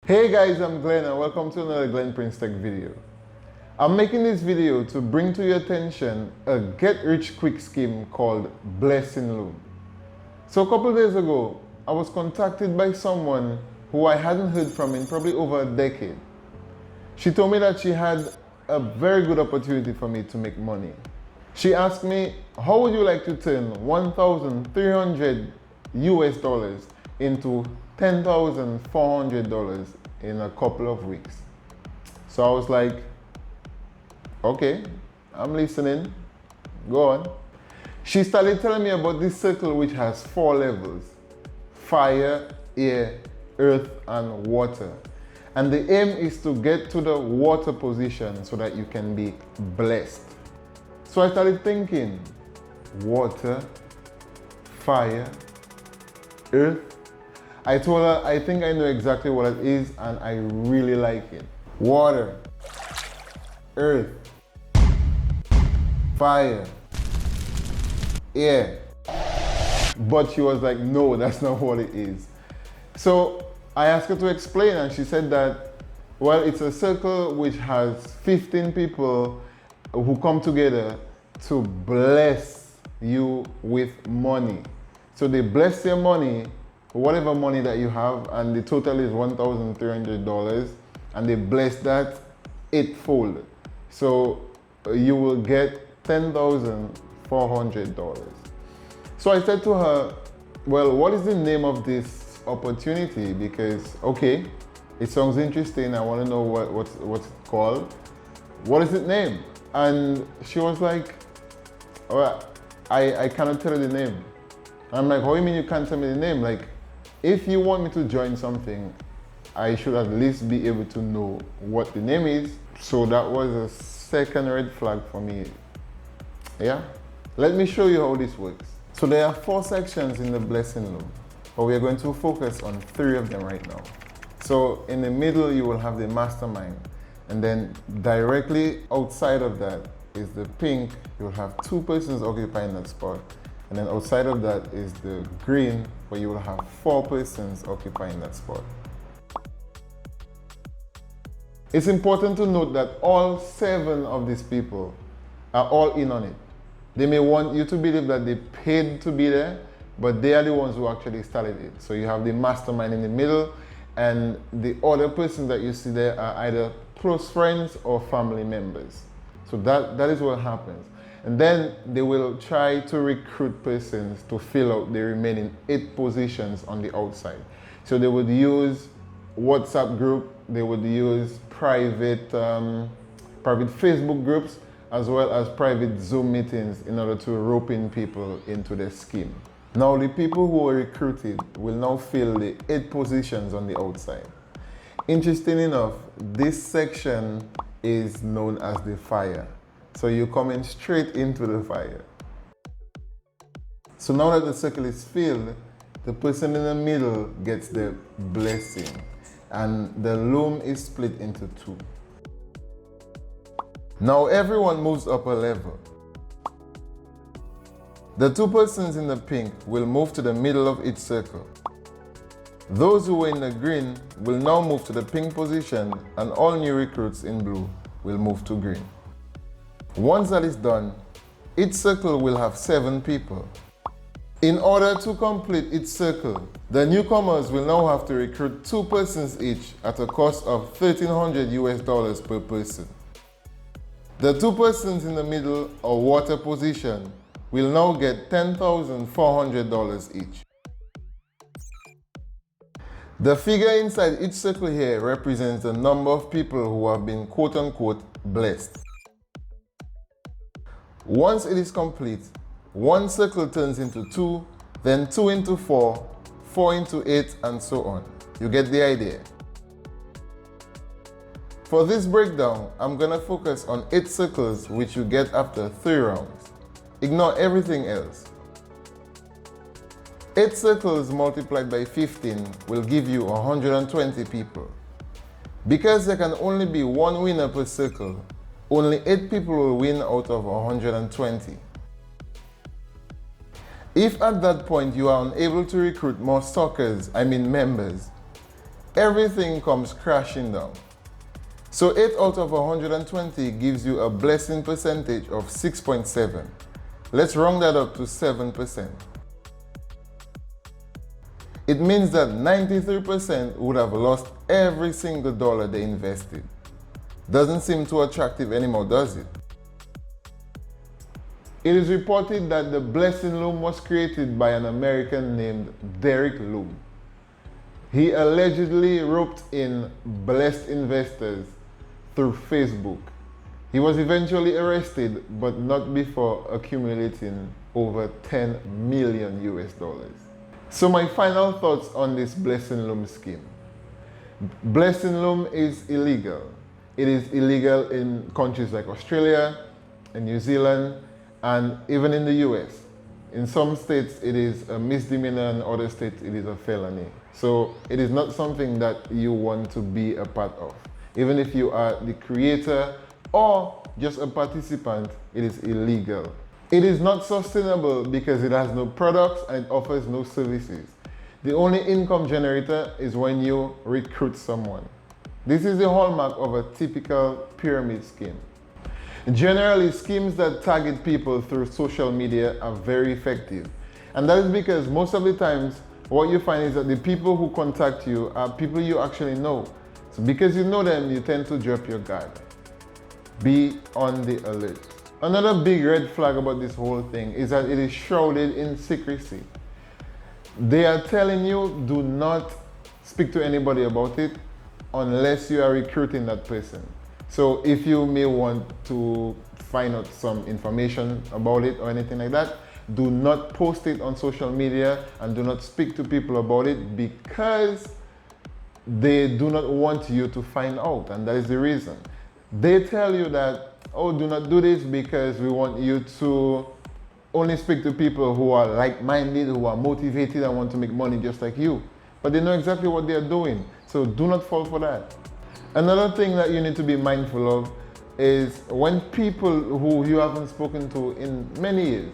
Hey guys, I'm Glenn and welcome to another Glenn Prince Tech video. I'm making this video to bring to your attention a get-rich-quick scheme called Blessing Loom. So a couple of days ago, I was contacted by someone who I hadn't heard from in probably over a decade. She told me that she had a very good opportunity for me to make money. She asked me, how would you like to turn $1,300 US into $10,400 in a couple of weeks? So I was like, okay, I'm listening, go on. She started telling me about this circle which has 4 levels: fire, air, earth, and water. And the aim is to get to the water position so that you can be blessed. So I started thinking, water, fire, earth. I told her I think I know exactly what it is and I really like it. Water, earth, fire, air. But she was like, no, that's not what it is. So I asked her to explain and she said that, well, it's a circle which has 15 people who come together to bless you with money. So they bless your money, whatever money that you have, and the total is $1,300, and they bless that eightfold. So you will get $10,400. So I said to her, well, what is the name of this opportunity? Because, okay, it sounds interesting. I want to know what's it called. What is it named? And she was like, well, I cannot tell you the name. I'm like, how do you mean you can't tell me the name? Like, if you want me to join something, I should at least be able to know what the name is. So that was a second red flag for me. Yeah? Let me show you how this works. So there are 4 sections in the Blessing Loom, but we are going to focus on 3 of them right now. So in the middle, you will have the mastermind. And then directly outside of that is the pink. You'll have 2 persons occupying that spot. And then outside of that is the green, where you will have 4 persons occupying that spot. It's important to note that all 7 of these people are all in on it. They may want you to believe that they paid to be there, but they are the ones who actually started it. So you have the mastermind in the middle, and the other persons that you see there are either close friends or family members. So that is what happens. And then they will try to recruit persons to fill out the remaining 8 positions on the outside. So they would use WhatsApp group, they would use private Facebook groups, as well as private Zoom meetings in order to rope in people into the scheme. Now the people who were recruited will now fill the 8 positions on the outside. Interesting enough, this section is known as the fire. So you're coming straight into the fire. So now that the circle is filled, the person in the middle gets the blessing, and the loom is split into 2. Now everyone moves up a level. The 2 persons in the pink will move to the middle of each circle. Those who were in the green will now move to the pink position, and all new recruits in blue will move to green. Once that is done, each circle will have 7 people. In order to complete each circle, the newcomers will now have to recruit 2 persons each at a cost of $1,300 US per person. The 2 persons in the middle or water position will now get $10,400 each. The figure inside each circle here represents the number of people who have been quote-unquote blessed. Once it is complete, 1 circle turns into 2, then 2 into 4, 4 into 8, and so on. You get the idea. For this breakdown, I'm going to focus on 8 circles which you get after 3 rounds. Ignore everything else. 8 circles multiplied by 15 will give you 120 people. Because there can only be 1 winner per circle, only 8 people will win out of 120. If at that point you are unable to recruit more members, everything comes crashing down. So 8 out of 120 gives you a blessing percentage of 6.7. Let's round that up to 7%. It means that 93% would have lost every single dollar they invested. Doesn't seem too attractive anymore, does it? It is reported that the Blessing Loom was created by an American named Derek Loom. He allegedly roped in blessed investors through Facebook. He was eventually arrested, but not before accumulating over 10 million US dollars. So my final thoughts on this Blessing Loom scheme. Blessing Loom is illegal. It is illegal in countries like Australia and New Zealand and even in the US. In some states it is a misdemeanor, in other states it is a felony. So it is not something that you want to be a part of. Even if you are the creator or just a participant, it is illegal. It is not sustainable because it has no products and it offers no services. The only income generator is when you recruit someone. This is the hallmark of a typical pyramid scheme. Generally, schemes that target people through social media are very effective. And that is because most of the times, what you find is that the people who contact you are people you actually know. So because you know them, you tend to drop your guard. Be on the alert. Another big red flag about this whole thing is that it is shrouded in secrecy. They are telling you do not speak to anybody about it unless you are recruiting that person. So if you may want to find out some information about it or anything like that, do not post it on social media and do not speak to people about it because they do not want you to find out, and that is the reason. They tell you that, oh, do not do this because we want you to only speak to people who are like-minded, who are motivated and want to make money just like you. But they know exactly what they are doing, so do not fall for that. Another thing that you need to be mindful of is when people who you haven't spoken to in many years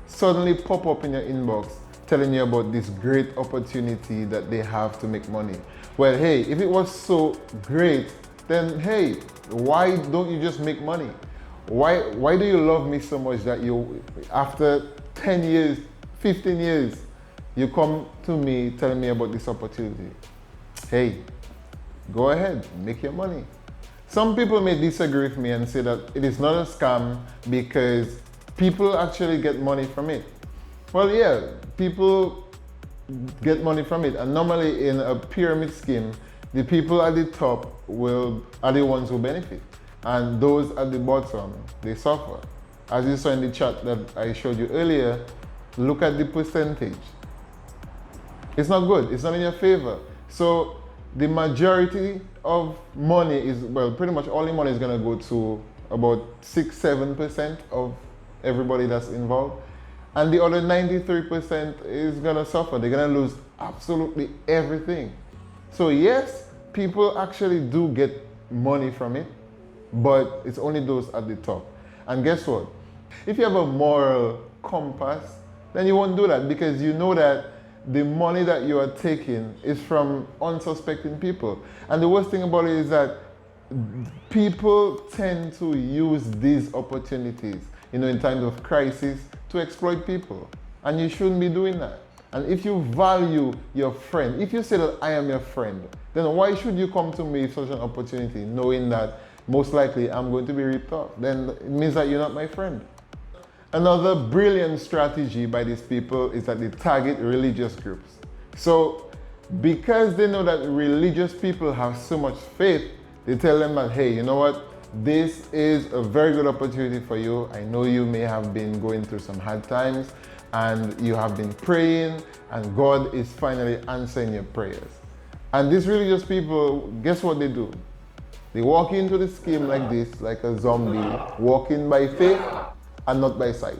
suddenly pop up in your inbox telling you about this great opportunity that they have to make money. Well, hey, if it was so great, then hey, why don't you just make money? Why do you love me so much that you, after 10 years, 15 years, you come to me telling me about this opportunity? Hey, go ahead, make your money. Some people may disagree with me and say that it is not a scam because people actually get money from it. Well, yeah, people get money from it, and normally in a pyramid scheme, the people at the top are the ones who benefit, and those at the bottom, they suffer. As you saw in the chart that I showed you earlier, look at the percentage. It's not good, it's not in your favor. So the majority of money is, well, pretty much all the money is gonna go to about 6-7% of everybody that's involved. And the other 93% is gonna suffer. They're gonna lose absolutely everything. So yes, people actually do get money from it, but it's only those at the top. And guess what? If you have a moral compass, then you won't do that because you know that the money that you are taking is from unsuspecting people. And the worst thing about it is that people tend to use these opportunities, in times of crisis, to exploit people. And you shouldn't be doing that. And if you value your friend, if you say that I am your friend, then why should you come to me with such an opportunity knowing that most likely I'm going to be ripped off? Then it means that you're not my friend. Another brilliant strategy by these people is that they target religious groups. So because they know that religious people have so much faith, they tell them that, hey, you know what? This is a very good opportunity for you. I know you may have been going through some hard times and you have been praying and God is finally answering your prayers. And these religious people, guess what they do? They walk into the scheme like this, like a zombie, walking by faith and not by sight.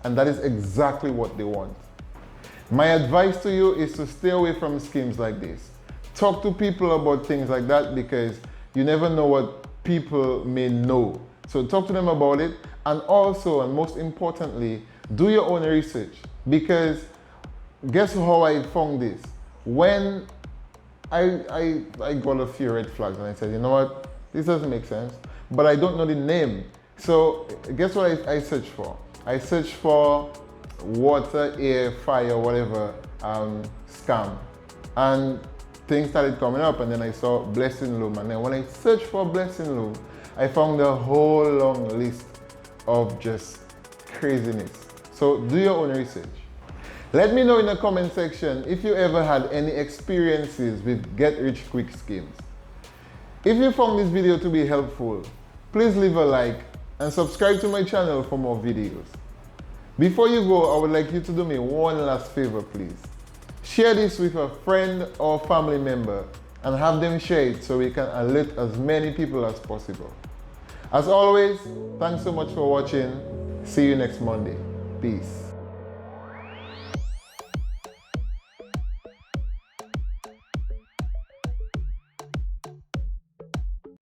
And that is exactly what they want. My advice to you is to stay away from schemes like this. Talk to people about things like that because you never know what people may know. So talk to them about it, and also, and most importantly, do your own research. Because guess how I found this? When I got a few red flags and I said, you know what, this doesn't make sense, but I don't know the name. So guess what I searched for? I searched for water, air, fire, whatever scam, and things started coming up, and then I saw Blessing Loom, and then when I searched for Blessing Loom, I found a whole long list of just craziness. So do your own research. Let me know in the comment section if you ever had any experiences with get-rich-quick schemes. If you found this video to be helpful, please leave a like and subscribe to my channel for more videos. Before you go, I would like you to do me one last favor, please. Share this with a friend or family member and have them share it so we can alert as many people as possible. As always, thanks so much for watching. See you next Monday. Peace.